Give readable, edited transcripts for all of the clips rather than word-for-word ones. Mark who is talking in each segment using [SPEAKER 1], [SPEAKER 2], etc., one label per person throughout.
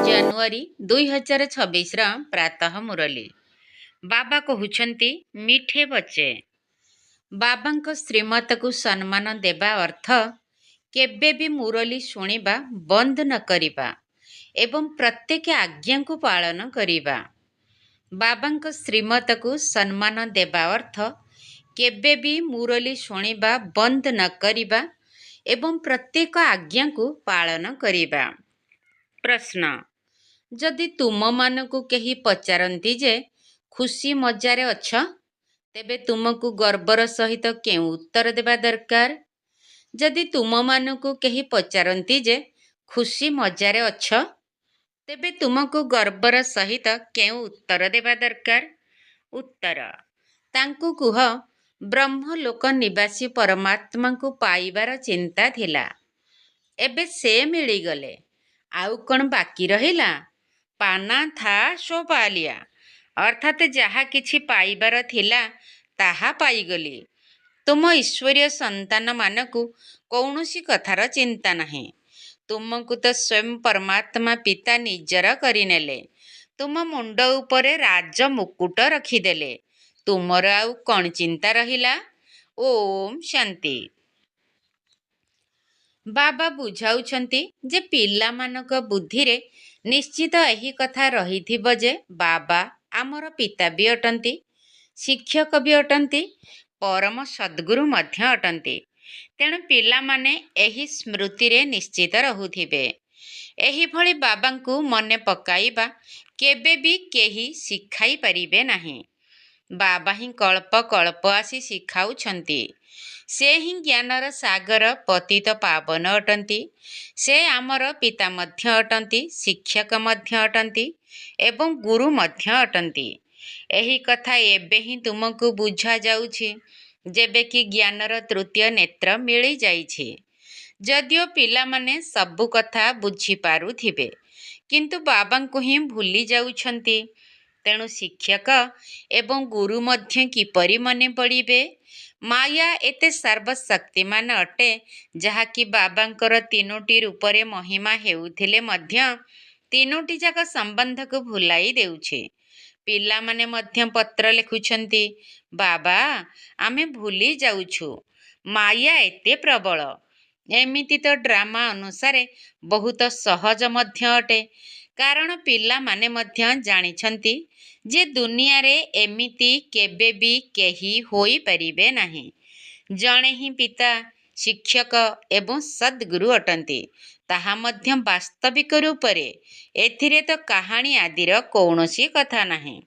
[SPEAKER 1] ଜାନୁଆରୀ 2026 ପ୍ରାତଃ ମୁରଲୀ। ବାବା କହୁଛନ୍ତି ମିଠେ ବଚେ। ବାବାଙ୍କ ଶ୍ରୀମତକୁ ସମ୍ମାନ ଦେବା ଅର୍ଥ କେବେ ବି ମୁରଲୀ ଶୁଣିବା ବନ୍ଦ ନ କରିବା ଏବଂ ପ୍ରତ୍ୟେକ ଆଜ୍ଞାକୁ ପାଳନ କରିବା। ବାବାଙ୍କ ଶ୍ରୀମତକୁ ସମ୍ମାନ ଦେବା ଅର୍ଥ କେବେ ବି ମୁରଲୀ ଶୁଣିବା ବନ୍ଦ ନ କରିବା ଏବଂ ପ୍ରତ୍ୟେକ ଆଜ୍ଞାକୁ ପାଳନ କରିବା। ପ୍ରଶ୍ନ: ଯଦି ତୁମମାନଙ୍କୁ କେହି ପଚାରନ୍ତି ଯେ ଖୁସି ମଜାରେ ଅଛ, ତେବେ ତୁମକୁ ଗର୍ବର ସହିତ କେଉଁ ଉତ୍ତର ଦେବା ଦରକାର? ଯଦି ତୁମମାନଙ୍କୁ କେହି ପଚାରନ୍ତି ଯେ ଖୁସି ମଜାରେ ଅଛ, ତେବେ ତୁମକୁ ଗର୍ବର ସହିତ କେଉଁ ଉତ୍ତର ଦେବା ଦରକାର? ଉତ୍ତର: ତାଙ୍କୁ କୁହ, ବ୍ରହ୍ମଲୋକ ନିବାସୀ ପରମାତ୍ମାଙ୍କୁ ପାଇବାର ଚିନ୍ତା ଥିଲା। ଏବେ ସେ ମିଳିଗଲେ, ଆଉ କ'ଣ ବାକି ରହିଲା? ପାନା ଥା ସୋ ପାଲିଆ, ଅର୍ଥାତ୍ ଯାହା କିଛି ପାଇବାର ଥିଲା ତାହା ପାଇଗଲି। ତୁମ ଈଶ୍ୱରୀୟ ସନ୍ତାନମାନଙ୍କୁ କୌଣସି କଥାର ଚିନ୍ତା ନାହିଁ। ତୁମକୁ ତ ସ୍ୱୟଂ ପରମାତ୍ମା ପିତା ନିଜର କରିନେଲେ। ତୁମ ମୁଣ୍ଡ ଉପରେ ରାଜ ମୁକୁଟ ରଖିଦେଲେ। ତୁମର ଆଉ କ'ଣ ଚିନ୍ତା ରହିଲା? ଓମ୍ ଶାନ୍ତି। ବାବା ବୁଝାଉଛନ୍ତି ଯେ ପିଲାମାନଙ୍କ ବୁଦ୍ଧିରେ ନିଶ୍ଚିତ ଏହି କଥା ରହିଥିବ ଯେ ବାବା ଆମର ପିତା ବି ଅଟନ୍ତି, ଶିକ୍ଷକ ବି ଅଟନ୍ତି, ପରମ ସଦ୍ଗୁରୁ ମଧ୍ୟ ଅଟନ୍ତି। ତେଣୁ ପିଲାମାନେ ଏହି ସ୍ମୃତିରେ ନିଶ୍ଚିତ ରହୁଥିବେ। ଏହିଭଳି ବାବାଙ୍କୁ ମନେ ପକାଇବା କେବେ ବି କେହି ଶିଖାଇ ପାରିବେ ନାହିଁ। ବାବା ହିଁ କଳ୍ପ କଳ୍ପ ଆସି ଶିଖାଉଛନ୍ତି। ସେ ହିଁ ଜ୍ଞାନର ସାଗର ପତିତ ପାବନ ଅଟନ୍ତି। ସେ ଆମର ପିତା ମଧ୍ୟ ଅଟନ୍ତି, ଶିକ୍ଷକ ମଧ୍ୟ ଅଟନ୍ତି ଏବଂ ଗୁରୁ ମଧ୍ୟ ଅଟନ୍ତି। ଏହି କଥା ଏବେ ହିଁ ତୁମକୁ ବୁଝାଯାଉଛି, ଯେବେ କି ଜ୍ଞାନର ତୃତୀୟ ନେତ୍ର ମିଳିଯାଇଛି। ଯଦିଓ ପିଲାମାନେ ସବୁ କଥା ବୁଝିପାରୁଥିବେ, କିନ୍ତୁ ବାବାଙ୍କୁ ହିଁ ଭୁଲି ଯାଉଛନ୍ତି। ତେଣୁ ଶିକ୍ଷକ ଏବଂ ଗୁରୁ ମଧ୍ୟ କିପରି ମନେ ପଡ଼ିବେ? ମାୟା ଏତେ ସର୍ବଶକ୍ତିମାନ ଅଟେ, ଯାହାକି ବାବାଙ୍କର ତିନୋଟି ରୂପରେ ମହିମା ହେଉଥିଲେ ମଧ୍ୟ ତିନୋଟି ଯାକ ସମ୍ବନ୍ଧକୁ ଭୁଲାଇ ଦେଉଛି। ପିଲାମାନେ ମଧ୍ୟ ପତ୍ର ଲେଖୁଛନ୍ତି, ବାବା ଆମେ ଭୁଲି ଯାଉଛୁ, ମାୟା ଏତେ ପ୍ରବଳ। ଏମିତି ତ ଡ୍ରାମା ଅନୁସାରେ ବହୁତ ସହଜ ମଧ୍ୟ ଅଟେ, କାରଣ ପିଲାମାନେ ମଧ୍ୟ ଜାଣିଛନ୍ତି ଯେ ଦୁନିଆରେ ଏମିତି କେବେ ବି କେହି ହୋଇପାରିବେ ନାହିଁ। ଜଣେ ହିଁ ପିତା, ଶିକ୍ଷକ ଏବଂ ସଦ୍ଗୁରୁ ଅଟନ୍ତି, ତାହା ମଧ୍ୟ ବାସ୍ତବିକ ରୂପରେ। ଏଥିରେ ତ କାହାଣୀ ଆଦିର କୌଣସି କଥା ନାହିଁ।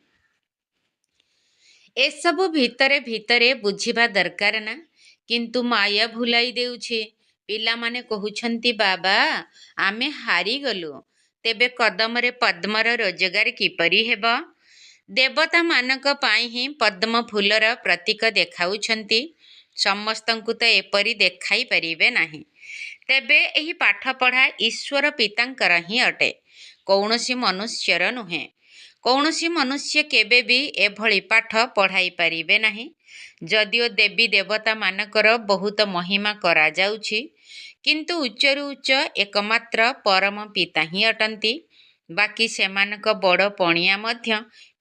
[SPEAKER 1] ଏସବୁ ଭିତରେ ଭିତରେ ବୁଝିବା ଦରକାର ନା, କିନ୍ତୁ ମାୟା ଭୁଲାଇ ଦେଉଛି। ପିଲାମାନେ କହୁଛନ୍ତି, ବାବା ଆମେ ହାରିଗଲୁ, ତେବେ କଦମରେ ପଦ୍ମର ରୋଜଗାର କିପରି ହେବ? ଦେବତାମାନଙ୍କ ପାଇଁ ହିଁ ପଦ୍ମ ଫୁଲର ପ୍ରତୀକ ଦେଖାଉଛନ୍ତି। ସମସ୍ତଙ୍କୁ ତ ଏପରି ଦେଖାଇ ପାରିବେ ନାହିଁ। ତେବେ ଏହି ପାଠପଢ଼ା ଈଶ୍ୱର ପିତାଙ୍କର ହିଁ ଅଟେ, କୌଣସି ମନୁଷ୍ୟର ନୁହେଁ। କୌଣସି ମନୁଷ୍ୟ କେବେ ବି ଏଭଳି ପାଠ ପଢ଼ାଇ ପାରିବେ ନାହିଁ। ଯଦିଓ ଦେବୀ ଦେବତାମାନଙ୍କର ବହୁତ ମହିମା କରାଯାଉଛି, କିନ୍ତୁ ଉଚ୍ଚରୁ ଉଚ୍ଚ ଏକମାତ୍ର ପରମ ପିତା ହିଁ ଅଟନ୍ତି। ବାକି ସେମାନଙ୍କ ବଡ଼ ପଣିଆ ମଧ୍ୟ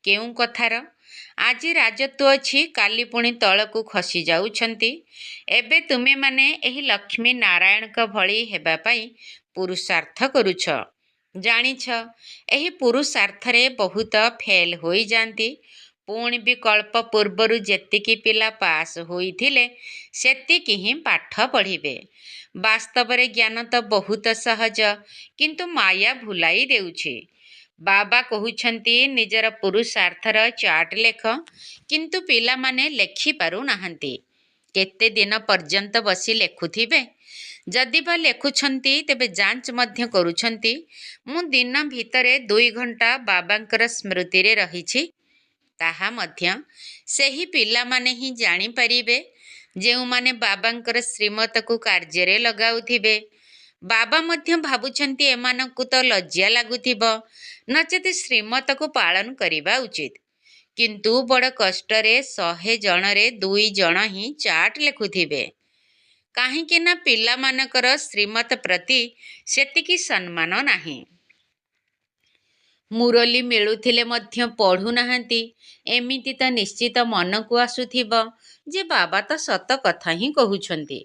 [SPEAKER 1] କେଉଁ କଥାର? ଆଜି ରାଜତ୍ୱ ଅଛି, କାଲି ପୁଣି ତଳକୁ ଖସି ଯାଉଛନ୍ତି। ଏବେ ତୁମେମାନେ ଏହି ଲକ୍ଷ୍ମୀ ନାରାୟଣଙ୍କ ଭଳି ହେବା ପାଇଁ ପୁରୁଷାର୍ଥ କରୁଛ। ଜାଣିଛ, ଏହି ପୁରୁଷାର୍ଥରେ ବହୁତ ଫେଲ୍ ହୋଇଯାନ୍ତି। ପୁଣି ବି କଳ୍ପ ପୂର୍ବରୁ ଯେତିକି ପିଲା ପାସ୍ ହୋଇଥିଲେ, ସେତିକି ହିଁ ପାଠ ପଢ଼ିବେ। ବାସ୍ତବରେ ଜ୍ଞାନ ତ ବହୁତ ସହଜ, କିନ୍ତୁ ମାୟା ଭୁଲାଇ ଦେଉଛି। ବାବା କହୁଛନ୍ତି ନିଜର ପୁରୁଷାର୍ଥର ଚାର୍ଟ ଲେଖ, କିନ୍ତୁ ପିଲାମାନେ ଲେଖିପାରୁନାହାନ୍ତି। କେତେ ଦିନ ପର୍ଯ୍ୟନ୍ତ ବସି ଲେଖୁଥିବେ? ଯଦି ବା ଲେଖୁଛନ୍ତି, ତେବେ ଯାଞ୍ଚ ମଧ୍ୟ କରୁଛନ୍ତି, ମୁଁ ଦିନ ଭିତରେ 2 ଘଣ୍ଟା ବାବାଙ୍କର ସ୍ମୃତିରେ ରହିଛି। ତାହା ମଧ୍ୟ ସେହି ପିଲାମାନେ ହିଁ ଜାଣିପାରିବେ, ଯେଉଁମାନେ ବାବାଙ୍କର ଶ୍ରୀମତକୁ କାର୍ଯ୍ୟରେ ଲଗାଉଥିବେ। ବାବା ମଧ୍ୟ ଭାବୁଛନ୍ତି ଏମାନଙ୍କୁ ତ ଲଜ୍ଜା ଲାଗୁଥିବ, ନଚେତ୍ ଶ୍ରୀମତକୁ ପାଳନ କରିବା ଉଚିତ। କିନ୍ତୁ ବଡ଼ କଷ୍ଟରେ 100 ଜଣରେ 2 ଜଣ ହିଁ ଚାର୍ଟ ଲେଖୁଥିବେ। କାହିଁକି ନା ପିଲାମାନଙ୍କର ଶ୍ରୀମତ ପ୍ରତି ସେତିକି ସମ୍ମାନ ନାହିଁ। ମୁରଲି ମିଳୁଥିଲେ ମଧ୍ୟ ପଢ଼ୁନାହାନ୍ତି, ଏମିତି ତ ନିଶ୍ଚିତ ମନକୁ ଆସୁଥିବ ଯେ ବାବା ତ ସତ କଥା ହିଁ କହୁଛନ୍ତି।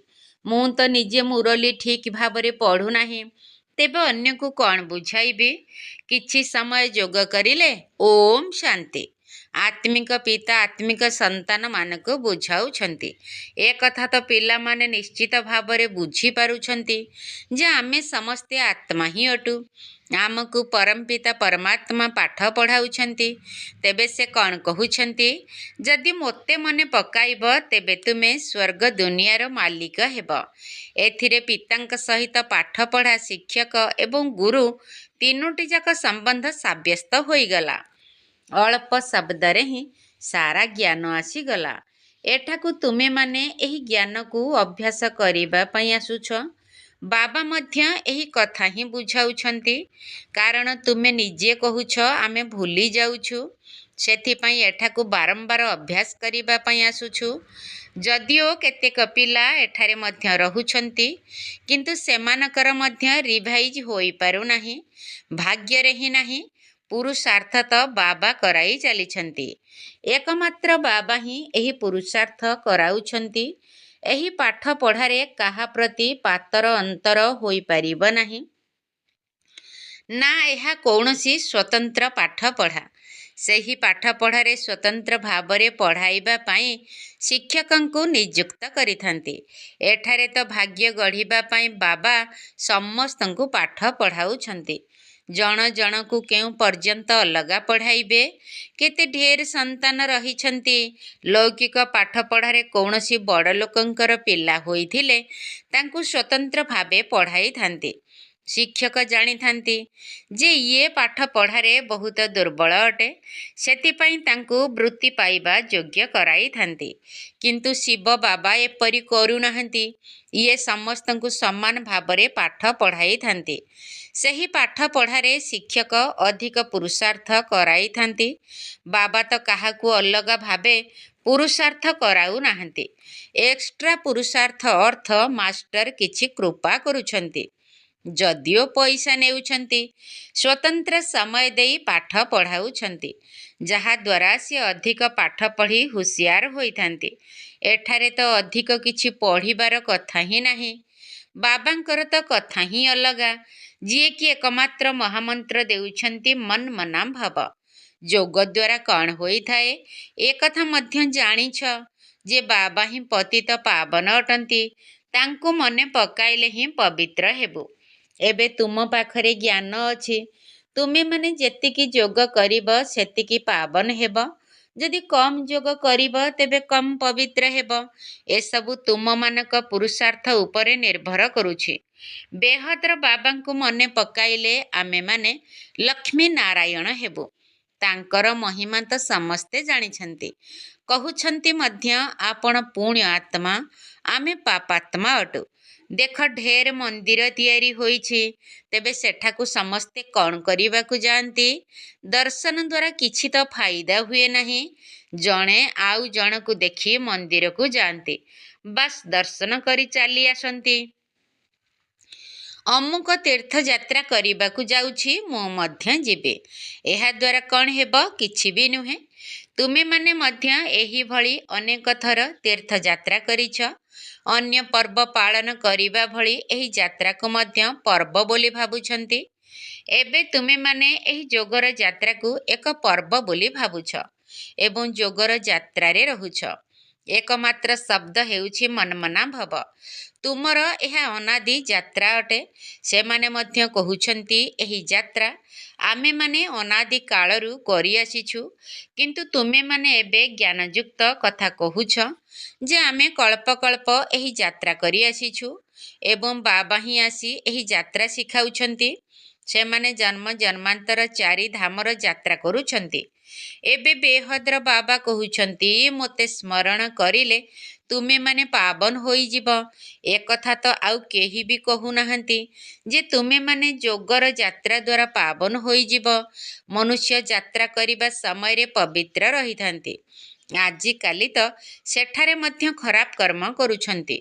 [SPEAKER 1] ମୁଁ ତ ନିଜେ ମୁରଲି ଠିକ୍ ଭାବରେ ପଢ଼ୁନାହିଁ, ତେବେ ଅନ୍ୟକୁ କ'ଣ ବୁଝାଇବି? କିଛି ସମୟ ଯୋଗ କରିଲେ ଓମ୍ ଶାନ୍ତି। ଆତ୍ମିକ ପିତା ଆତ୍ମିକ ସନ୍ତାନମାନଙ୍କୁ ବୁଝାଉଛନ୍ତି। ଏ କଥା ତ ପିଲାମାନେ ନିଶ୍ଚିତ ଭାବରେ ବୁଝିପାରୁଛନ୍ତି ଯେ ଆମେ ସମସ୍ତେ ଆତ୍ମା ହିଁ ଅଟୁ। ଆମକୁ ପରମପିତା ପରମାତ୍ମା ପାଠ ପଢ଼ାଉଛନ୍ତି। ତେବେ ସେ କ'ଣ କହୁଛନ୍ତି? ଯଦି ମୋତେ ମନେ ପକାଇବ ତେବେ ତୁମେ ସ୍ୱର୍ଗ ଦୁନିଆର ମାଲିକ ହେବ। ଏଥିରେ ପିତାଙ୍କ ସହିତ ପାଠପଢ଼ା, ଶିକ୍ଷକ ଏବଂ ଗୁରୁ ତିନୋଟି ଯାକ ସମ୍ବନ୍ଧ ସାବ୍ୟସ୍ତ ହୋଇଗଲା। ଅଳ୍ପ ଶବ୍ଦରେ ହିଁ ସାରା ଜ୍ଞାନ ଆସିଗଲା। ଏଠାକୁ ତୁମେମାନେ ଏହି ଜ୍ଞାନକୁ ଅଭ୍ୟାସ କରିବା ପାଇଁ ଆସୁଛ। ବାବା ମଧ୍ୟ ଏହି କଥା ହିଁ ବୁଝାଉଛନ୍ତି। କାରଣ ତୁମେ ନିଜେ କହୁଛ ଆମେ ଭୁଲି ଯାଉଛୁ, ସେଥିପାଇଁ ଏଠାକୁ ବାରମ୍ବାର ଅଭ୍ୟାସ କରିବା ପାଇଁ ଆସୁଛୁ। ଯଦିଓ କେତେକ ପିଲା ଏଠାରେ ମଧ୍ୟ ରହୁଛନ୍ତି, କିନ୍ତୁ ସେମାନଙ୍କର ମଧ୍ୟ ରିଭାଇଜ୍ ହୋଇପାରୁନାହିଁ। ଭାଗ୍ୟରେ ହିଁ ନାହିଁ। ପୁରୁଷାର୍ଥ ତ ବାବା କରାଇ ଚାଲିଛନ୍ତି। ଏକମାତ୍ର ବାବା ହିଁ ଏହି ପୁରୁଷାର୍ଥ କରାଉଛନ୍ତି। ଏହି ପାଠ ପଢ଼ାରେ କାହା ପ୍ରତି ପାତର ଅନ୍ତର ହୋଇପାରିବ ନାହିଁ। ନା, ଏହା କୌଣସି ସ୍ୱତନ୍ତ୍ର ପାଠପଢ଼ା। ସେହି ପାଠପଢ଼ାରେ ସ୍ୱତନ୍ତ୍ର ଭାବରେ ପଢ଼ାଇବା ପାଇଁ ଶିକ୍ଷକଙ୍କୁ ନିଯୁକ୍ତ କରିଥାନ୍ତି। ଏଠାରେ ତ ଭାଗ୍ୟ ଗଢ଼ିବା ପାଇଁ ବାବା ସମସ୍ତଙ୍କୁ ପାଠ ପଢ଼ାଉଛନ୍ତି। ଜଣ ଜଣକୁ କେଉଁ ପର୍ଯ୍ୟନ୍ତ ଅଲଗା ପଢ଼ାଇବେ? କେତେ ଢେର ସନ୍ତାନ ରହିଛନ୍ତି। ଲୌକିକ ପାଠପଢ଼ାରେ କୌଣସି ବଡ଼ ଲୋକଙ୍କର ପିଲା ହୋଇଥିଲେ ତାଙ୍କୁ ସ୍ୱତନ୍ତ୍ର ଭାବେ ପଢ଼ାଇଥାନ୍ତି। ଶିକ୍ଷକ ଜାଣିଥାନ୍ତି ଯେ ଇଏ ପାଠ ପଢ଼ାରେ ବହୁତ ଦୁର୍ବଳ ଅଟେ, ସେଥିପାଇଁ ତାଙ୍କୁ ବୃତ୍ତି ପାଇବା ଯୋଗ୍ୟ କରାଇଥାନ୍ତି। କିନ୍ତୁ ଶିବ ବାବା ଏପରି କରୁନାହାନ୍ତି। ଇଏ ସମସ୍ତଙ୍କୁ ସମାନ ଭାବରେ ପାଠ ପଢ଼ାଇଥାନ୍ତି। ସେହି ପାଠ ପଢ଼ାରେ ଶିକ୍ଷକ ଅଧିକ ପୁରୁଷାର୍ଥ କରାଇଥାନ୍ତି। ବାବା ତ କାହାକୁ ଅଲଗା ଭାବେ ପୁରୁଷାର୍ଥ କରାଉନାହାନ୍ତି। ଏକ୍ସଟ୍ରା ପୁରୁଷାର୍ଥ ଅର୍ଥ ମାଷ୍ଟର କିଛି କୃପା କରୁଛନ୍ତି। ଯଦିଓ ପଇସା ନେଉଛନ୍ତି, ସ୍ୱତନ୍ତ୍ର ସମୟ ଦେଇ ପାଠ ପଢ଼ାଉଛନ୍ତି, ଯାହାଦ୍ୱାରା ସେ ଅଧିକ ପାଠ ପଢ଼ି ହୁସିଆର ହୋଇଥାନ୍ତି। ଏଠାରେ ତ ଅଧିକ କିଛି ପଢ଼ିବାର କଥା ହିଁ ନାହିଁ। ବାବାଙ୍କର ତ କଥା ହିଁ ଅଲଗା, ଯିଏକି ଏକମାତ୍ର ମହାମନ୍ତ୍ର ଦେଉଛନ୍ତି ମନ୍ ମନା ଭବ। ଯୋଗ ଦ୍ୱାରା କ'ଣ ହୋଇଥାଏ ଏ କଥା ମଧ୍ୟ ଜାଣିଛ ଯେ ବାବା ହିଁ ପତିତ ପାବନ ଅଟନ୍ତି। ତାଙ୍କୁ ମନେ ପକାଇଲେ ହିଁ ପବିତ୍ର ହେବୁ। ଏବେ ତୁମ ପାଖରେ ଜ୍ଞାନ ଅଛି। ତୁମେମାନେ ଯେତିକି ଯୋଗ କରିବ ସେତିକି ପାବନ ହେବ। ଯଦି କମ୍ ଯୋଗ କରିବ ତେବେ କମ୍ ପବିତ୍ର ହେବ। ଏସବୁ ତୁମମାନଙ୍କ ପୁରୁଷାର୍ଥ ଉପରେ ନିର୍ଭର କରୁଛି। ବେହଦ୍ର ବାବାଙ୍କୁ ମନେ ପକାଇଲେ ଆମେମାନେ ଲକ୍ଷ୍ମୀ ନାରାୟଣ ହେବୁ। ତାଙ୍କର ମହିମା ତ ସମସ୍ତେ ଜାଣିଛନ୍ତି। କହୁଛନ୍ତି ମଧ୍ୟ ଆପଣ ପୁଣ୍ୟ ଆତ୍ମା, ଆମେ ପାପାତ୍ମା ଅଟୁ। ଦେଖ ଢେର ମନ୍ଦିର ତିଆରି ହୋଇଛି, ତେବେ ସେଠାକୁ ସମସ୍ତେ କ'ଣ କରିବାକୁ ଯାଆନ୍ତି? ଦର୍ଶନ ଦ୍ୱାରା କିଛି ତ ଫାଇଦା ହୁଏ ନାହିଁ। ଜଣେ ଆଉ ଜଣକୁ ଦେଖି ମନ୍ଦିରକୁ ଯାଆନ୍ତି, ବାସ୍ ଦର୍ଶନ କରି ଚାଲି ଆସନ୍ତି। ଅମୁକ ତୀର୍ଥଯାତ୍ରା କରିବାକୁ ଯାଉଛି, ମୁଁ ମଧ୍ୟ ଯିବି। ଏହାଦ୍ୱାରା କ'ଣ ହେବ? କିଛି ବି ନୁହେଁ। ତୁମେମାନେ ମଧ୍ୟ ଏହିଭଳି ଅନେକ ଥର ତୀର୍ଥଯାତ୍ରା କରିଛ। ଅନ୍ୟ ପର୍ବ ପାଳନ କରିବା ଭଳି ଏହି ଯାତ୍ରାକୁ ମଧ୍ୟ ପର୍ବ ବୋଲି ଭାବୁଛନ୍ତି। ଏବେ ତୁମେମାନେ ଏହି ଯୋଗର ଯାତ୍ରାକୁ ଏକ ପର୍ବ ବୋଲି ଭାବୁଛ ଏବଂ ଯୋଗର ଯାତ୍ରାରେ ରହୁଛ। ଏକମାତ୍ର ଶବ୍ଦ ହେଉଛି ମନ୍ମନା ଭବ। ତୁମର ଏହା ଅନାଦି ଯାତ୍ରା ଅଟେ। ସେମାନେ ମଧ୍ୟ କହୁଛନ୍ତି ଏହି ଯାତ୍ରା ଆମେମାନେ ଅନାଦି କାଳରୁ କରିଆସିଛୁ। କିନ୍ତୁ ତୁମେମାନେ ଏବେ ଜ୍ଞାନଯୁକ୍ତ କଥା କହୁଛ ଯେ ଆମେ କଳ୍ପ କଳ୍ପ ଏହି ଯାତ୍ରା କରିଆସିଛୁ ଏବଂ ବାବା ହିଁ ଆସି ଏହି ଯାତ୍ରା ଶିଖାଉଛନ୍ତି। ସେମାନେ ଜନ୍ମ ଜନ୍ମାନ୍ତର 4 ଧାମର ଯାତ୍ରା କରୁଛନ୍ତି। ଏବେ ବେହଦ୍ର ବାବା କହୁଛନ୍ତି ମୋତେ ସ୍ମରଣ କରିଲେ ତୁମେମାନେ ପାବନ ହୋଇଯିବ। ଏକଥା ତ ଆଉ କେହି ବି କହୁନାହାନ୍ତି ଯେ ତୁମେମାନେ ଯୋଗର ଯାତ୍ରା ଦ୍ୱାରା ପାବନ ହୋଇଯିବ। ମନୁଷ୍ୟ ଯାତ୍ରା କରିବା ସମୟରେ ପବିତ୍ର ରହିଥାନ୍ତି। ଆଜିକାଲି ତ ସେଠାରେ ମଧ୍ୟ ଖରାପ କର୍ମ କରୁଛନ୍ତି,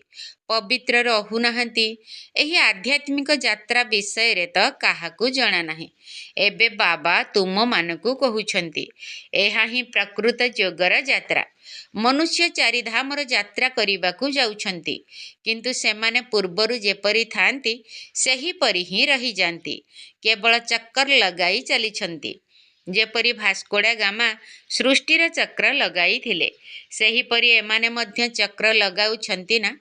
[SPEAKER 1] ପବିତ୍ର ରହୁନାହାନ୍ତି। ଏହି ଆଧ୍ୟାତ୍ମିକ ଯାତ୍ରା ବିଷୟରେ ତ କାହାକୁ ଜଣା ନାହିଁ। ଏବେ ବାବା ତୁମମାନଙ୍କୁ କହୁଛନ୍ତି, ଏହା ହିଁ ପ୍ରକୃତ ଯୋଗର ଯାତ୍ରା। ମନୁଷ୍ୟ ଚାରିଧାମର ଯାତ୍ରା କରିବାକୁ ଯାଉଛନ୍ତି, କିନ୍ତୁ ସେମାନେ ପୂର୍ବରୁ ଯେପରି ଥାଆନ୍ତି ସେହିପରି ହିଁ ରହିଯାଆନ୍ତି, କେବଳ ଚକ୍କର ଲଗାଇ ଚାଲିଛନ୍ତି। ଯେପରି ଭାସ୍କୋଡା ଗାମା ସୃଷ୍ଟିର ଚକ୍ର ଲଗାଇଥିଲେ, ସେହିପରି ଏମାନେ ମଧ୍ୟ ଚକ୍ର ଲଗାଉଛନ୍ତି ନା?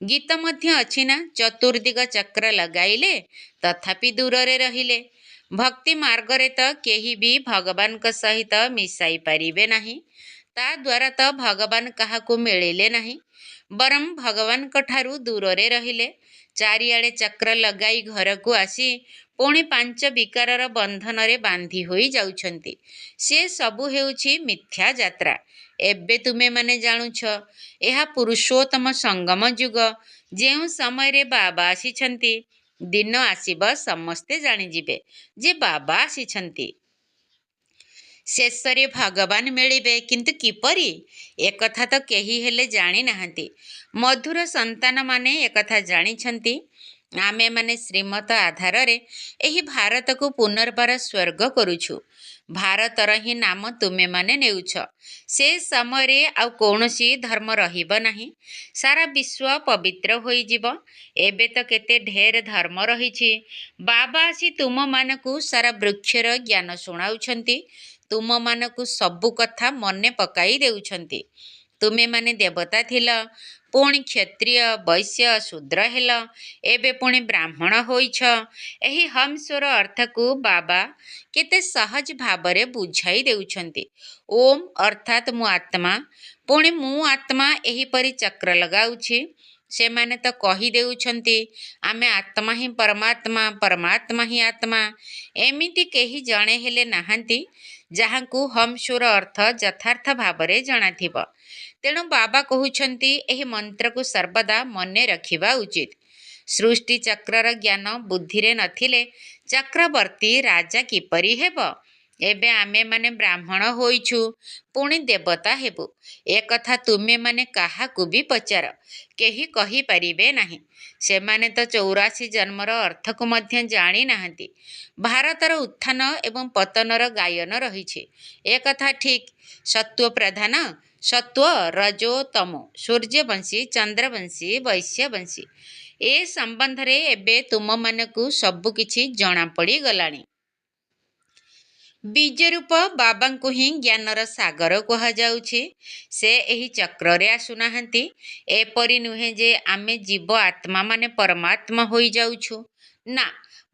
[SPEAKER 1] ଗୀତ ମଧ୍ୟ ଅଛି ନା, ଚତୁର୍ଦିଗ ଚକ୍ର ଲଗାଇଲେ ତଥାପି ଦୂରରେ ରହିଲେ। ଭକ୍ତି ମାର୍ଗରେ ତ କେହି ବି ଭଗବାନଙ୍କ ସହିତ ମିଶାଇ ପାରିବେ ନାହିଁ। ତା ଦ୍ୱାରା ତ ଭଗବାନ କାହାକୁ ମିଳିଲେ ନାହିଁ, ବରଂ ଭଗବାନଙ୍କ ଠାରୁ ଦୂରରେ ରହିଲେ। ଚାରିଆଡ଼େ ଚକ୍ର ଲଗାଇ ଘରକୁ ଆସି ପୁଣି ପାଞ୍ଚ ବିକାରର ବନ୍ଧନରେ ବାନ୍ଧି ହୋଇ ଯାଉଛନ୍ତି। ସେ ସବୁ ହେଉଛି ମିଥ୍ୟା ଯାତ୍ରା। ଏବେ ତୁମେମାନେ ଜାଣୁଛ, ଏହା ପୁରୁଷୋତ୍ତମ ସଙ୍ଗମ ଯୁଗ। ଯେଉଁ ସମୟରେ ବାବା ଆସିଛନ୍ତି, ଦିନ ଆସିବ ସମସ୍ତେ ଜାଣିଯିବେ ଯେ ବାବା ଆସିଛନ୍ତି। ଶେଷରେ ଭଗବାନ ମିଳିବେ, କିନ୍ତୁ କିପରି? ଏକଥା ତ କେହି ହେଲେ ଜାଣିନାହାନ୍ତି। ମଧୁର ସନ୍ତାନମାନେ ଏକଥା ଜାଣିଛନ୍ତି। ଆମେମାନେ ଶ୍ରୀମତ ଆଧାରରେ ଏହି ଭାରତକୁ ପୁନର୍ବାର ସ୍ୱର୍ଗ କରୁଛୁ। ଭାରତର ହିଁ ନାମ ତୁମେମାନେ ନେଉଛ। ସେ ସମୟରେ ଆଉ କୌଣସି ଧର୍ମ ରହିବ ନାହିଁ। ସାରା ବିଶ୍ୱ ପବିତ୍ର ହୋଇଯିବ। ଏବେ ତ କେତେ ଢେର ଧର୍ମ ରହିଛି। ବାବା ଆସି ତୁମମାନଙ୍କୁ ସାରା ବୃକ୍ଷର ଜ୍ଞାନ ଶୁଣାଉଛନ୍ତି। ତୁମମାନଙ୍କୁ ସବୁ କଥା ମନେ ପକାଇ ଦେଉଛନ୍ତି। ତୁମେମାନେ ଦେବତା ଥିଲ, ପୁଣି କ୍ଷତ୍ରିୟ, ବୈଶ୍ୟ, ଶୂଦ୍ର ହେଲ, ଏବେ ପୁଣି ବ୍ରାହ୍ମଣ ହୋଇଛ। ଏହି ହମ୍ସର ଅର୍ଥକୁ ବାବା କେତେ ସହଜ ଭାବରେ ବୁଝାଇ ଦେଉଛନ୍ତି। ଓମ୍ ଅର୍ଥାତ୍ ମୁଁ ଆତ୍ମା, ପୁଣି ମୁଁ ଆତ୍ମା ଏହିପରି ଚକ୍ର ଲଗାଉଛି। ସେମାନେ ତ କହିଦେଉଛନ୍ତି ଆମେ ଆତ୍ମା ହିଁ ପରମାତ୍ମା, ପରମାତ୍ମା ହିଁ ଆତ୍ମା। ଏମିତି କେହି ଜଣେ ହେଲେ ନାହାନ୍ତି ଯାହାଙ୍କୁ ହମ୍ସର ଅର୍ଥ ଯଥାର୍ଥ ଭାବରେ ଜଣାଥିବ। ତେଣୁ ବାବା କହୁଛନ୍ତି ଏହି ମନ୍ତ୍ରକୁ ସର୍ବଦା ମନେ ରଖିବା ଉଚିତ। ସୃଷ୍ଟି ଚକ୍ରର ଜ୍ଞାନ ବୁଦ୍ଧିରେ ନଥିଲେ ଚକ୍ରବର୍ତ୍ତୀ ରାଜା କିପରି ହେବ? ଏବେ ଆମେମାନେ ବ୍ରାହ୍ମଣ ହୋଇଛୁ, ପୁଣି ଦେବତା ହେବୁ। ଏକଥା ତୁମେମାନେ କାହାକୁ ବି ପଚାର, କେହି କହିପାରିବେ ନାହିଁ। ସେମାନେ ତ 84 ଜନ୍ମର ଅର୍ଥକୁ ମଧ୍ୟ ଜାଣିନାହାନ୍ତି। ଭାରତର ଉତ୍ଥାନ ଏବଂ ପତନର ଗାୟନ ରହିଛି, ଏକଥା ଠିକ୍। ସତ୍ତ୍ୱ ପ୍ରଧାନ, ସତ୍ତ୍ୱ, ରଜୋ, ତମୋ, ସୂର୍ଯ୍ୟବଂଶୀ, ଚନ୍ଦ୍ରବଂଶୀ, ବୈଶ୍ୟବଂଶୀ। ଏ ସମ୍ବନ୍ଧରେ ଏବେ ତୁମମାନଙ୍କୁ ସବୁ କିଛି ଜଣାପଡ଼ିଗଲାଣି। ବୀଜରୂପ ବାବାଙ୍କୁ ହିଁ ଜ୍ଞାନର ସାଗର କୁହାଯାଉଛି। ସେ ଏହି ଚକ୍ରରେ ଆସୁନାହାନ୍ତି। ଏପରି ନୁହେଁ ଯେ ଆମେ ଜୀବ ଆତ୍ମାମାନେ ପରମାତ୍ମା ହୋଇଯାଉଛୁ। ନା,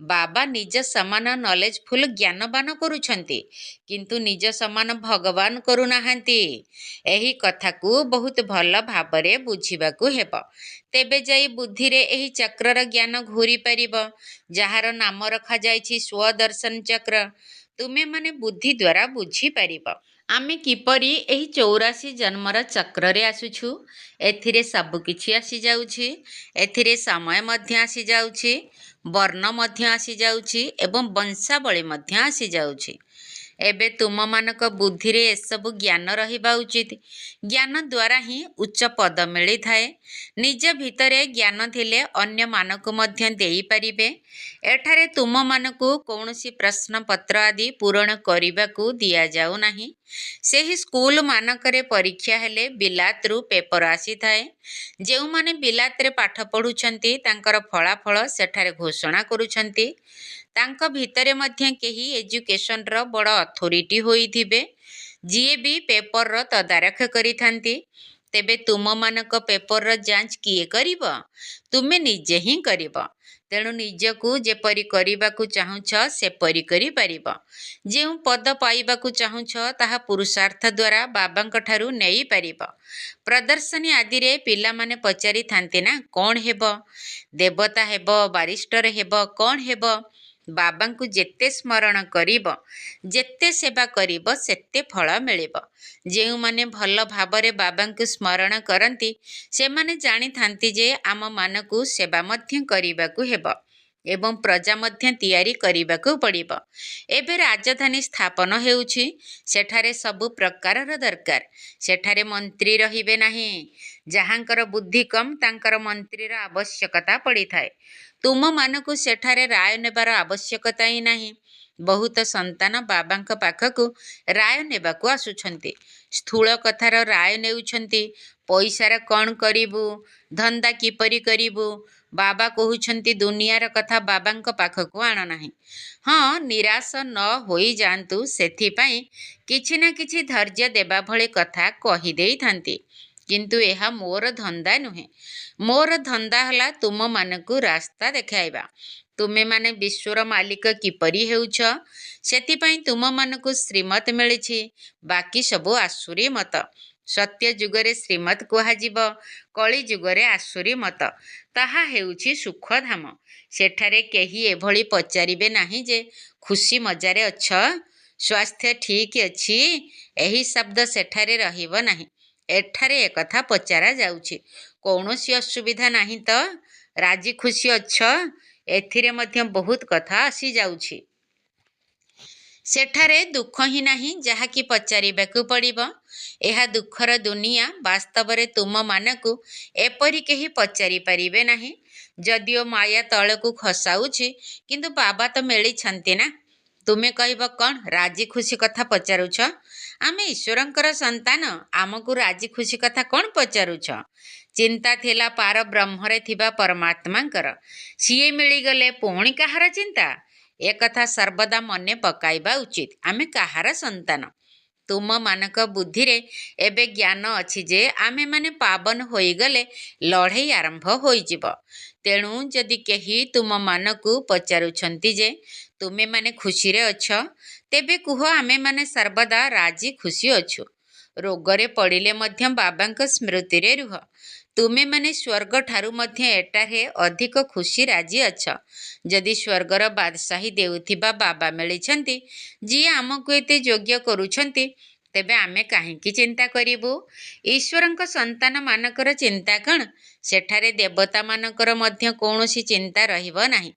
[SPEAKER 1] ବାବା ନିଜ ସମାନ ନଲେଜଫୁଲ ଜ୍ଞାନବାନ କରୁଛନ୍ତି, କିନ୍ତୁ ନିଜ ସମାନ ଭଗବାନ କରୁନାହାନ୍ତି। ଏହି କଥାକୁ ବହୁତ ଭଲ ଭାବରେ ବୁଝିବାକୁ ହେବ। ତେବେ ଯାଇ ବୁଦ୍ଧିରେ ଏହି ଚକ୍ରର ଜ୍ଞାନ ଘୂରି ପାରିବ, ଯାହାର ନାମ ରଖାଯାଇଛି ସ୍ୱଦର୍ଶନ ଚକ୍ର। ତୁମେମାନେ ବୁଦ୍ଧି ଦ୍ୱାରା ବୁଝିପାରିବ ଆମେ କିପରି ଏହି 84 ଜନ୍ମର ଚକ୍ରରେ ଆସୁଛୁ। ଏଥିରେ ସବୁ କିଛି ଆସିଯାଉଛି। ଏଥିରେ ସମୟ ମଧ୍ୟ ଆସିଯାଉଛି, ବର୍ଣ୍ଣ ମଧ୍ୟ ଆସିଯାଉଛି ଏବଂ ବଂଶାବଳୀ ମଧ୍ୟ ଆସିଯାଉଛି। ଏବେ ତୁମମାନଙ୍କ ବୁଦ୍ଧିରେ ଏସବୁ ଜ୍ଞାନ ରହିବା ଉଚିତ। ଜ୍ଞାନ ଦ୍ୱାରା ହିଁ ଉଚ୍ଚ ପଦ ମିଳିଥାଏ। ନିଜ ଭିତରେ ଜ୍ଞାନ ଥିଲେ ଅନ୍ୟମାନଙ୍କୁ ମଧ୍ୟ ଦେଇପାରିବେ। ଏଠାରେ ତୁମମାନଙ୍କୁ କୌଣସି ପ୍ରଶ୍ନପତ୍ର ଆଦି ପୂରଣ କରିବାକୁ ଦିଆଯାଉ ନାହିଁ। ସେହି ସ୍କୁଲମାନଙ୍କରେ ପରୀକ୍ଷା ହେଲେ ବିଲାତରୁ ପେପର ଆସିଥାଏ। ଯେଉଁମାନେ ବିଲାତରେ ପାଠ ପଢ଼ୁଛନ୍ତି ତାଙ୍କର ଫଳାଫଳ ସେଠାରେ ଘୋଷଣା କରୁଛନ୍ତି। ତାଙ୍କ ଭିତରେ ମଧ୍ୟ କେହି ଏଜୁକେସନର ବଡ଼ ଅଥରିଟି ହୋଇଥିବେ, ଯିଏ ବି ପେପରର ତଦାରଖ କରିଥାନ୍ତି। ତେବେ ତୁମମାନଙ୍କ ପେପରର ଯାଞ୍ଚ କିଏ କରିବ? ତୁମେ ନିଜେ ହିଁ କରିବ। ତେଣୁ ନିଜକୁ ଯେପରି କରିବାକୁ ଚାହୁଁଛ ସେପରି କରିପାରିବ। ଯେଉଁ ପଦ ପାଇବାକୁ ଚାହୁଁଛ ତାହା ପୁରୁଷାର୍ଥ ଦ୍ୱାରା ବାବାଙ୍କ ଠାରୁ ନେଇପାରିବ। ପ୍ରଦର୍ଶନୀ ଆଦିରେ ପିଲାମାନେ ପଚାରିଥାନ୍ତି ନା, କ'ଣ ହେବ? ଦେବତା ହେବ, ବାରିଷ୍ଟର ହେବ, କ'ଣ ହେବ? ବାବାଙ୍କୁ ଯେତେ ସ୍ମରଣ କରିବ, ଯେତେ ସେବା କରିବ, ସେତେ ଫଳ ମିଳିବ। ଯେଉଁମାନେ ଭଲ ଭାବରେ ବାବାଙ୍କୁ ସ୍ମରଣ କରନ୍ତି ସେମାନେ ଜାଣିଥାନ୍ତି ଯେ ଆମମାନଙ୍କୁ ସେବା ମଧ୍ୟ କରିବାକୁ ହେବ। ଏବଂ ପ୍ରଜା ମଧ୍ୟ ତିଆରି କରିବାକୁ ପଡ଼ିବ। ଏବେ ରାଜଧାନୀ ସ୍ଥାପନ ହେଉଛି, ସେଠାରେ ସବୁ ପ୍ରକାରର ଦରକାର। ସେଠାରେ ମନ୍ତ୍ରୀ ରହିବେ ନାହିଁ। ଯାହାଙ୍କର ବୁଦ୍ଧି କମ୍ ତାଙ୍କର ମନ୍ତ୍ରୀର ଆବଶ୍ୟକତା ପଡ଼ିଥାଏ। ତୁମମାନଙ୍କୁ ସେଠାରେ ରାୟ ନେବାର ଆବଶ୍ୟକତା ହିଁ ନାହିଁ। ବହୁତ ସନ୍ତାନ ବାବାଙ୍କ ପାଖକୁ ରାୟ ନେବାକୁ ଆସୁଛନ୍ତି। ସ୍ଥୂଳ କଥାର ରାୟ ନେଉଛନ୍ତି। ପଇସାର କ'ଣ କରିବୁ, ଧନ୍ଦା କିପରି କରିବୁ। ବାବା କହୁଛନ୍ତି ଦୁନିଆର କଥା ବାବାଙ୍କ ପାଖକୁ ଆଣ ନାହିଁ। ହଁ, ନିରାଶ ନ ହୋଇଯାଆନ୍ତୁ ସେଥିପାଇଁ କିଛି ନା କିଛି ଧୈର୍ଯ୍ୟ ଦେବା ଭଳି କଥା କହିଦେଇଥାନ୍ତି। କିନ୍ତୁ ଏହା ମୋର ଧନ୍ଦା ନୁହେଁ। ମୋର ଧନ୍ଦା ହେଲା ତୁମମାନଙ୍କୁ ରାସ୍ତା ଦେଖାଇବା। ତୁମେମାନେ ବିଶ୍ୱର ମାଲିକ କିପରି ହେଉଛ, ସେଥିପାଇଁ ତୁମମାନଙ୍କୁ ଶ୍ରୀମତ ମିଳିଛି। ବାକି ସବୁ ଆସୁରୀ ମତ। ସତ୍ୟ ଯୁଗରେ ଶ୍ରୀମତ କୁହାଯିବ, କଳି ଯୁଗରେ ଆସୁରୀ ମତ। ତାହା ହେଉଛି ସୁଖଧାମ। ସେଠାରେ କେହି ଏଭଳି ପଚାରିବେ ନାହିଁ ଯେ ଖୁସି ମଜାରେ ଅଛ, ସ୍ୱାସ୍ଥ୍ୟ ଠିକ୍ ଅଛି। ଏହି ଶବ୍ଦ ସେଠାରେ ରହିବ ନାହିଁ। ଏଠାରେ ଏକଥା ପଚରା ଯାଉଛି, କୌଣସି ଅସୁବିଧା ନାହିଁ ତ, ରାଜି ଖୁସି ଅଛ। ଏଥିରେ ମଧ୍ୟ ବହୁତ କଥା ଆସିଯାଉଛି। ସେଠାରେ ଦୁଃଖ ହିଁ ନାହିଁ ଯାହାକି ପଚାରିବାକୁ ପଡ଼ିବ। ଏହା ଦୁଃଖର ଦୁନିଆ। ବାସ୍ତବରେ ତୁମମାନଙ୍କୁ ଏପରି କେହି ପଚାରି ପାରିବେ ନାହିଁ। ଯଦିଓ ମାୟା ତଳକୁ ଖସାଉଛି, କିନ୍ତୁ ବାବା ତ ମିଳିଛନ୍ତି ନା। ତୁମେ କହିବ କ'ଣ ରାଜି ଖୁସି କଥା ପଚାରୁଛ? ଆମେ ଈଶ୍ୱରଙ୍କର ସନ୍ତାନ, ଆମକୁ ରାଜି ଖୁସି କଥା କ'ଣ ପଚାରୁଛ? ଚିନ୍ତା ଥିଲା ପାର ବ୍ରହ୍ମରେ ଥିବା ପରମାତ୍ମାଙ୍କର। ସିଏ ମିଳିଗଲେ ପୁଣି କାହାର ଚିନ୍ତା? ଏକଥା ସର୍ବଦା ମନେ ପକାଇବା ଉଚିତ। ଆମେ କାହାର ସନ୍ତାନ? ତୁମମାନଙ୍କ ବୁଦ୍ଧିରେ ଏବେ ଜ୍ଞାନ ଅଛି ଯେ ଆମେମାନେ ପାବନ ହୋଇଗଲେ ଲଢ଼େଇ ଆରମ୍ଭ ହୋଇଯିବ। ତେଣୁ ଯଦି କେହି ତୁମମାନଙ୍କୁ ପଚାରୁଛନ୍ତି ଯେ ତୁମେମାନେ ଖୁସିରେ ଅଛ, ତେବେ କୁହ ଆମେମାନେ ସର୍ବଦା ରାଜି ଖୁସି ଅଛୁ। ରୋଗରେ ପଡ଼ିଲେ ମଧ୍ୟ ବାବାଙ୍କ ସ୍ମୃତିରେ ରୁହ। ତୁମେମାନେ ସ୍ୱର୍ଗଠାରୁ ମଧ୍ୟ ଏଠାରେ ଅଧିକ ଖୁସି ରାଜି ଅଛ। ଯଦି ସ୍ୱର୍ଗର ବାଦଶାହୀ ଦେଉଥିବା ବାବା ମିଳିଛନ୍ତି, ଯିଏ ଆମକୁ ଏତେ ଯୋଗ୍ୟ କରୁଛନ୍ତି, ତେବେ ଆମେ କାହିଁକି ଚିନ୍ତା କରିବୁ? ଈଶ୍ୱରଙ୍କ ସନ୍ତାନମାନଙ୍କର ଚିନ୍ତା କ'ଣ? ସେଠାରେ ଦେବତାମାନଙ୍କର ମଧ୍ୟ କୌଣସି ଚିନ୍ତା ରହିବ ନାହିଁ।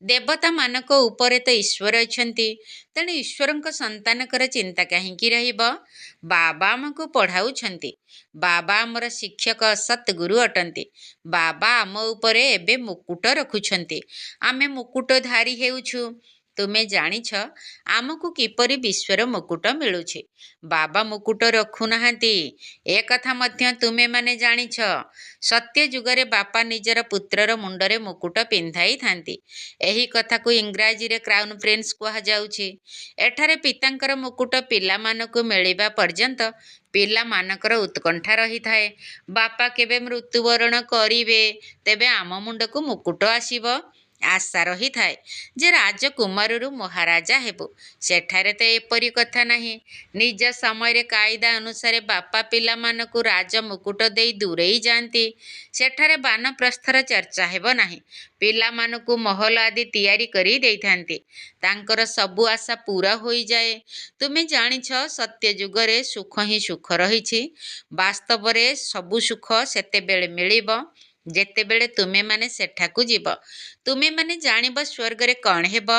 [SPEAKER 1] ଦେବତାମାନଙ୍କ ଉପରେ ତ ଈଶ୍ୱର ଅଛନ୍ତି। ତେଣୁ ଈଶ୍ୱରଙ୍କ ସନ୍ତାନଙ୍କର ଚିନ୍ତା କାହିଁକି ରହିବ? ବାବା ଆମକୁ ପଢ଼ାଉଛନ୍ତି। ବାବା ଆମର ଶିକ୍ଷକ, ସତ୍‌ଗୁରୁ ଅଟନ୍ତି। ବାବା ଆମ ଉପରେ ଏବେ ମୁକୁଟ ରଖୁଛନ୍ତି। ଆମେ ମୁକୁଟଧାରୀ ହେଉଛୁ। ତୁମେ ଜାଣିଛ ଆମକୁ କିପରି ବିଶ୍ୱର ମୁକୁଟ ମିଳୁଛି। ବାବା ମୁକୁଟ ରଖୁନାହାନ୍ତି, ଏ କଥା ମଧ୍ୟ ତୁମେମାନେ ଜାଣିଛ। ସତ୍ୟ ଯୁଗରେ ବାପା ନିଜର ପୁତ୍ରର ମୁଣ୍ଡରେ ମୁକୁଟ ପିନ୍ଧାଇଥାନ୍ତି। ଏହି କଥାକୁ ଇଂରାଜୀରେ କ୍ରାଉନ୍ ପ୍ରିନ୍ସ କୁହାଯାଉଛି। ଏଠାରେ ପିତାଙ୍କର ମୁକୁଟ ପିଲାମାନଙ୍କୁ ମିଳିବା ପର୍ଯ୍ୟନ୍ତ ପିଲାମାନଙ୍କର ଉତ୍କଣ୍ଠା ରହିଥାଏ। ବାପା କେବେ ମୃତ୍ୟୁବରଣ କରିବେ, ତେବେ ଆମ ମୁଣ୍ଡକୁ ମୁକୁଟ ଆସିବ। ଆଶା ରହିଥାଏ ଯେ ରାଜକୁମାରରୁ ମହାରାଜା ହେବୁ। ସେଠାରେ ତ ଏପରି କଥା ନାହିଁ। ନିଜ ସମୟରେ କାଇଦା ଅନୁସାରେ ବାପା ପିଲାମାନଙ୍କୁ ରାଜ ମୁକୁଟ ଦେଇ ଦୂରେଇ ଯାଆନ୍ତି। ସେଠାରେ ବାନପ୍ରସ୍ଥର ଚର୍ଚ୍ଚା ହେବ ନାହିଁ। ପିଲାମାନଙ୍କୁ ମହଲ ଆଦି ତିଆରି କରି ଦେଇଥାନ୍ତି। ତାଙ୍କର ସବୁ ଆଶା ପୂରା ହୋଇଯାଏ। ତୁମେ ଜାଣିଛ ସତ୍ୟ ଯୁଗରେ ସୁଖ ହିଁ ସୁଖ ରହିଛି। ବାସ୍ତବରେ ସବୁ ସୁଖ ସେତେବେଳେ ମିଳିବ ଯେତେବେଳେ ତୁମେମାନେ ସେଠାକୁ ଯିବ। ତୁମେମାନେ ଜାଣିବ ସ୍ୱର୍ଗରେ କ'ଣ ହେବ।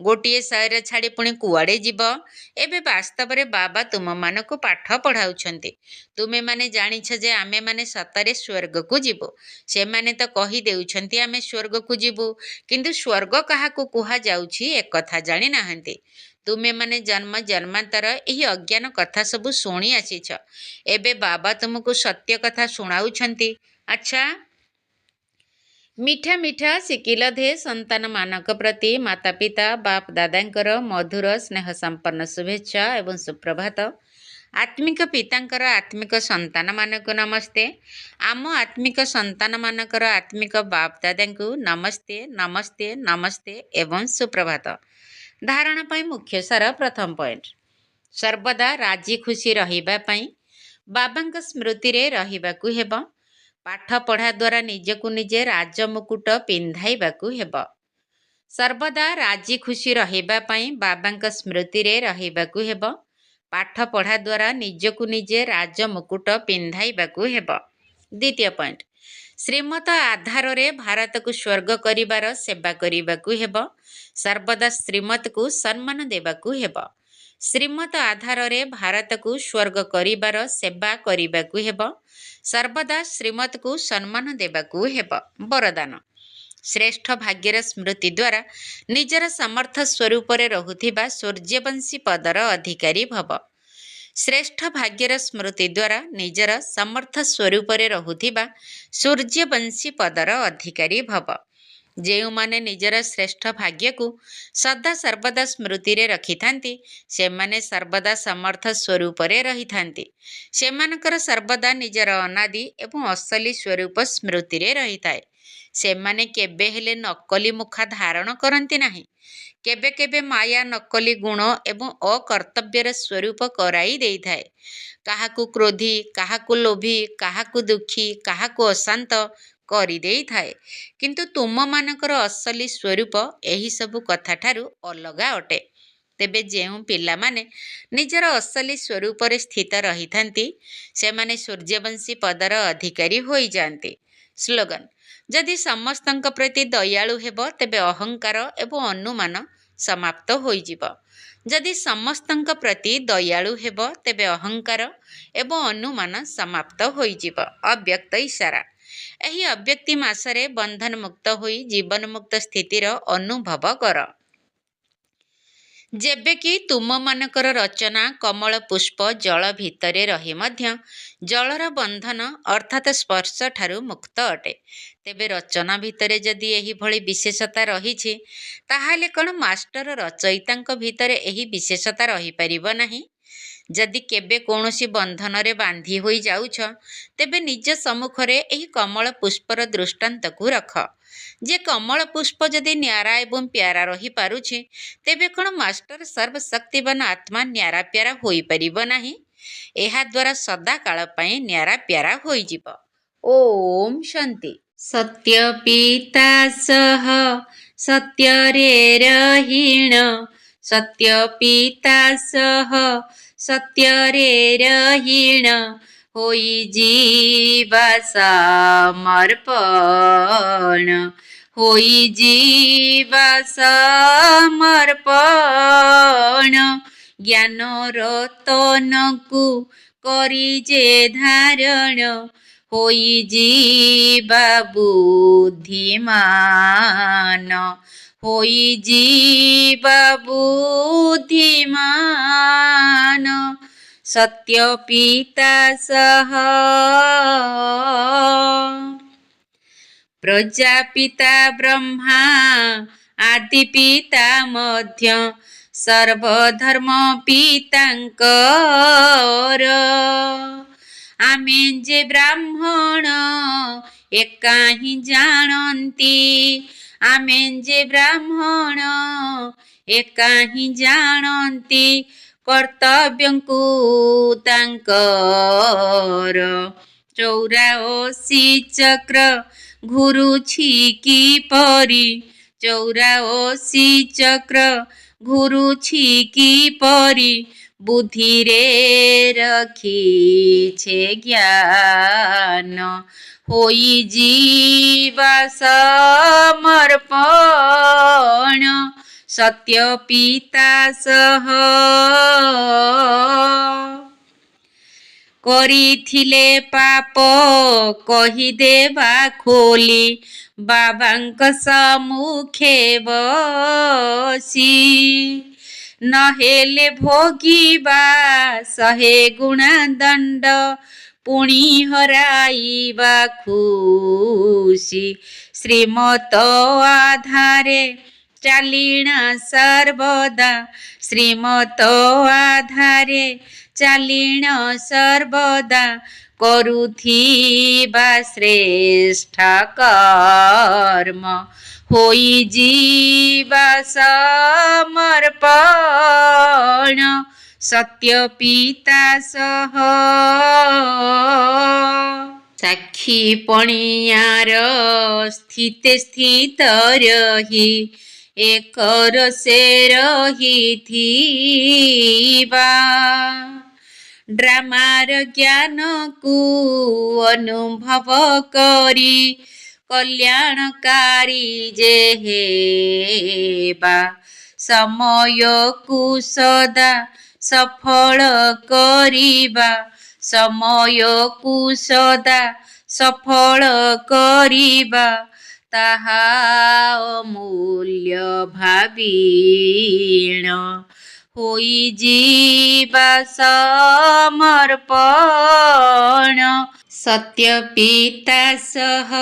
[SPEAKER 1] ଗୋଟିଏ ଶରୀର ଛାଡ଼ି ପୁଣି କୁଆଡ଼େ ଯିବ? ଏବେ ବାସ୍ତବରେ ବାବା ତୁମମାନଙ୍କୁ ପାଠ ପଢ଼ାଉଛନ୍ତି। ତୁମେମାନେ ଜାଣିଛ ଯେ ଆମେମାନେ ସତରେ ସ୍ୱର୍ଗକୁ ଯିବୁ। ସେମାନେ ତ କହି ଦେଉଛନ୍ତି ଆମେ ସ୍ୱର୍ଗକୁ ଯିବୁ, କିନ୍ତୁ ସ୍ୱର୍ଗ କାହାକୁ କୁହାଯାଉଛି ଏକଥା ଜାଣିନାହାନ୍ତି। ତୁମେମାନେ ଜନ୍ମ ଜନ୍ମାନ୍ତର ଏହି ଅଜ୍ଞାନ କଥା ସବୁ ଶୁଣି ଆସିଛ। ଏବେ ବାବା ତୁମକୁ ସତ୍ୟ କଥା ଶୁଣାଉଛନ୍ତି। ଆଚ୍ଛା, ମିଠା ମିଠା ଶିକିଲ ଦେ ସନ୍ତାନମାନଙ୍କ ପ୍ରତି ମାତା ପିତା ବାପ ଦାଦାଙ୍କର ମଧୁର ସ୍ନେହ ସମ୍ପନ୍ନ ଶୁଭେଚ୍ଛା ଏବଂ ସୁପ୍ରଭାତ। ଆତ୍ମିକ ପିତାଙ୍କର ଆତ୍ମିକ ସନ୍ତାନମାନଙ୍କୁ ନମସ୍ତେ। ଆମ ଆତ୍ମିକ ସନ୍ତାନମାନଙ୍କର ଆତ୍ମିକ ବାପ ଦାଦାଙ୍କୁ ନମସ୍ତେ ନମସ୍ତେ ନମସ୍ତେ ଏବଂ ସୁପ୍ରଭାତ। ଧାରଣା ପାଇଁ ମୁଖ୍ୟ ସାର। ପ୍ରଥମ ପଏଣ୍ଟ, ସର୍ବଦା ରାଜି ଖୁସି ରହିବା ପାଇଁ ବାବାଙ୍କ ସ୍ମୃତିରେ ରହିବାକୁ ହେବ। ପାଠ ପଢ଼ା ଦ୍ୱାରା ନିଜକୁ ନିଜେ ରାଜମୁକୁଟ ପିନ୍ଧାଇବାକୁ ହେବ। ସର୍ବଦା ରାଜି ଖୁସି ରହିବା ପାଇଁ ବାବାଙ୍କ ସ୍ମୃତିରେ ରହିବାକୁ ହେବ। ପାଠ ପଢ଼ା ଦ୍ୱାରା ନିଜକୁ ନିଜେ ରାଜମୁକୁଟ ପିନ୍ଧାଇବାକୁ ହେବ। ଦ୍ୱିତୀୟ ପଏଣ୍ଟ, ଶ୍ରୀମତ ଆଧାରରେ ଭାରତକୁ ସ୍ୱର୍ଗ କରିବାର ସେବା କରିବାକୁ ହେବ। ସର୍ବଦା ଶ୍ରୀମତକୁ ସମ୍ମାନ ଦେବାକୁ ହେବ। ଶ୍ରୀମତ ଆଧାରରେ ଭାରତକୁ ସ୍ୱର୍ଗ କରିବାର ସେବା କରିବାକୁ ହେବ। ସର୍ବଦା ଶ୍ରୀମତକୁ ସମ୍ମାନ ଦେବାକୁ ହେବ। ବରଦାନ: ଶ୍ରେଷ୍ଠ ଭାଗ୍ୟର ସ୍ମୃତି ଦ୍ୱାରା ନିଜର ସମର୍ଥ ସ୍ୱରୂପରେ ରହୁଥିବା ସୂର୍ଯ୍ୟବଂଶୀ ପଦର ଅଧିକାରୀ ଭବ। ଶ୍ରେଷ୍ଠ ଭାଗ୍ୟର ସ୍ମୃତି ଦ୍ୱାରା ନିଜର ସମର୍ଥ ସ୍ୱରୂପରେ ରହୁଥିବା ସୂର୍ଯ୍ୟବଂଶୀ ପଦର ଅଧିକାରୀ ଭବ। ଯେଉଁମାନେ ନିଜର ଶ୍ରେଷ୍ଠ ଭାଗ୍ୟକୁ ସଦା ସର୍ବଦା ସ୍ମୃତିରେ ରଖିଥାନ୍ତି, ସେମାନେ ସର୍ବଦା ସମର୍ଥ ସ୍ୱରୂପରେ ରହିଥାନ୍ତି। ସେମାନଙ୍କର ସର୍ବଦା ନିଜର ଅନାଦି ଏବଂ ଅସଲି ସ୍ୱରୂପ ସ୍ମୃତିରେ ରହିଥାଏ। ସେମାନେ କେବେ ହେଲେ ନକଲି ମୁଖା ଧାରଣ କରନ୍ତି ନାହିଁ। କେବେ କେବେ ମାୟା ନକଲି ଗୁଣ ଏବଂ ଅକର୍ତ୍ତବ୍ୟର ସ୍ୱରୂପ କରାଇ ଦେଇଥାଏ। କାହାକୁ କ୍ରୋଧୀ, କାହାକୁ ଲୋଭୀ, କାହାକୁ ଦୁଃଖୀ, କାହାକୁ ଅଶାନ୍ତ କରିଦେଇଥାଏ। କିନ୍ତୁ ତୁମମାନଙ୍କର ଅସଲି ସ୍ୱରୂପ ଏହିସବୁ କଥାଠାରୁ ଅଲଗା ଅଟେ। ତେବେ ଯେଉଁ ପିଲାମାନେ ନିଜର ଅସଲି ସ୍ୱରୂପରେ ସ୍ଥିତ ରହିଥାନ୍ତି, ସେମାନେ ସୂର୍ଯ୍ୟବଂଶୀ ପଦର ଅଧିକାରୀ ହୋଇଯାଆନ୍ତି। ସ୍ଲୋଗାନ: ଯଦି ସମସ୍ତଙ୍କ ପ୍ରତି ଦୟାଳୁ ହେବ, ତେବେ ଅହଙ୍କାର ଏବଂ ଅନୁମାନ ସମାପ୍ତ ହୋଇଯିବ। ଯଦି ସମସ୍ତଙ୍କ ପ୍ରତି ଦୟାଳୁ ହେବ, ତେବେ ଅହଙ୍କାର ଏବଂ ଅନୁମାନ ସମାପ୍ତ ହୋଇଯିବ। ଅବ୍ୟକ୍ତ ଇସାରା: ଏହି ଅବ୍ୟକ୍ତି ମାସରେ ବନ୍ଧନ ମୁକ୍ତ ହୋଇ ଜୀବନ ମୁକ୍ତ ସ୍ଥିତିର ଅନୁଭବ କର। ଯେବେକି ତୁମମାନଙ୍କର ରଚନା କମଳ ପୁଷ୍ପ ଜଳ ଭିତରେ ରହି ମଧ୍ୟ ଜଳର ବନ୍ଧନ ଅର୍ଥାତ୍ ସ୍ପର୍ଶଠାରୁ ମୁକ୍ତ ଅଟେ, ତେବେ ରଚନା ଭିତରେ ଯଦି ଏହିଭଳି ବିଶେଷତା ରହିଛି, ତାହେଲେ କ'ଣ ମାଷ୍ଟର ରଚୟିତାଙ୍କ ଭିତରେ ଏହି ବିଶେଷତା ରହିପାରିବ ନାହିଁ? ଯଦି କେବେ କୌଣସି ବନ୍ଧନରେ ବାନ୍ଧି ହୋଇ ଯାଉଛ, ତେବେ ନିଜ ସମ୍ମୁଖରେ ଏହି କମଳ ପୁଷ୍ପର ଦୃଷ୍ଟାନ୍ତକୁ ରଖ। ଯେ କମଳ ପୁଷ୍ପ ଯଦି ନ୍ୟାରା ଏବଂ ପ୍ୟାରା ରହିପାରୁଛି, ତେବେ କ'ଣ ମାଷ୍ଟର ସର୍ବଶକ୍ତିବାନ ଆତ୍ମା ନ୍ୟାରା ପ୍ୟାରା ହୋଇପାରିବ ନାହିଁ? ଏହାଦ୍ୱାରା ସଦାକାଳ ପାଇଁ ନ୍ୟାରା ପ୍ୟାରା ହୋଇଯିବ। ଓମ୍ ଶାନ୍ତି। ସତ୍ୟ ପିତା ସହ ସତ୍ୟରେ ରହିଣ, ସତ୍ୟ ପିତା ସହ ସତ୍ୟରେ ରହିଣ, ହୋଇଯିବା ସମର୍ପଣ, ହୋଇଯିବା ସମର୍ପଣ। ଜ୍ଞାନ ରତନକୁ କରି ଯେ ଧାରଣ, ହୋଇଯିବା ବୁଦ୍ଧିମାନ, ହୋଇଯିବା ବୁଦ୍ଧିମାନ। ସତ୍ୟ ପିତା ସହ ପ୍ରଜାପିତା ବ୍ରହ୍ମା ଆଦି ପିତା ମଧ୍ୟ ସର୍ବଧର୍ମ ପିତାଙ୍କର। ଆମେ ଯେ ବ୍ରାହ୍ମଣ ଏକା ହିଁ ଜାଣନ୍ତି, ଆମେ ଯେ ବ୍ରାହ୍ମଣ ଏକା ହିଁ ଜାଣନ୍ତି, କର୍ତ୍ତବ୍ୟଙ୍କୁ ତାଙ୍କର। 84 ଚକ୍ର ଘୁରୁଛି କିପରି, 84 ଚକ୍ର ଘୁରୁଛି କିପରି, ବୁଦ୍ଧିରେ ରଖିଛେ ଜ୍ଞାନ, ହୋଇଯିବା ସମର୍ପଣ। ସତ୍ୟ ପିତା ସହ କରିଥିଲେ ପାପ କହିଦେବା ଖୋଲି, ବାବାଙ୍କ ସମ୍ମୁଖେ ବସି। ନହେଲେ ଭୋଗିବା 100 ଗୁଣା ଦଣ୍ଡ, ପୁଣି ହରାଇବା ଖୁସି। ଶ୍ରୀମତ ଆଧାରେ ଚାଲିଣା ସର୍ବଦା, ଶ୍ରୀମତ ଆଧାରେ ଚାଲିଣ ସର୍ବଦା, କରୁଥିବା ଶ୍ରେଷ୍ଠ କର୍ମ, ହୋଇଯିବା ସମର୍ପଣ। ସତ୍ୟ ପିତା ସହ ସାକ୍ଷୀ ପଣିଆର ସ୍ଥିତେ ସ୍ଥିତ ରହି, ଏକର ସେ ରହିଥିବା। ଡ୍ରାମାର ଜ୍ଞାନକୁ ଅନୁଭବ କରି କଲ୍ୟାଣକାରୀ ଯେ ହେବା ସମୟକୁ ସଦା ସଫଳ କରିବା ସମୟକୁ ସଦା ସଫଳ କରିବା ତାହା ଅମୂଲ୍ୟ ଭାବିଣ ହୋଇଯିବା ସମର୍ପଣ ସତ୍ୟ ପିତା ସହ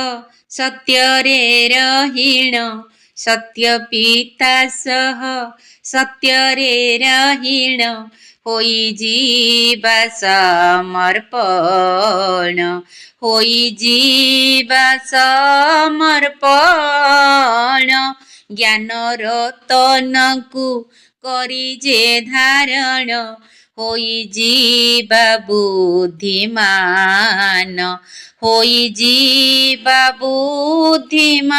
[SPEAKER 1] ସତ୍ୟରେ ରହିଣ ସତ୍ୟ ପିତା ସହ ସତ୍ୟରେ ରହିଣ ହୋଇଯିବା ସମର୍ପଣ ହୋଇଯିବା ସମର୍ପଣ ଜ୍ଞାନ ରତନକୁ କରି ଯେ ଧାରଣ ହୋଇଯିବା ବୁଦ୍ଧିମାନ ହୋଇଯିବା ବୁଦ୍ଧିମାନ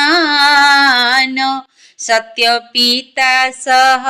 [SPEAKER 1] ସତ୍ୟ ପିତା ସହ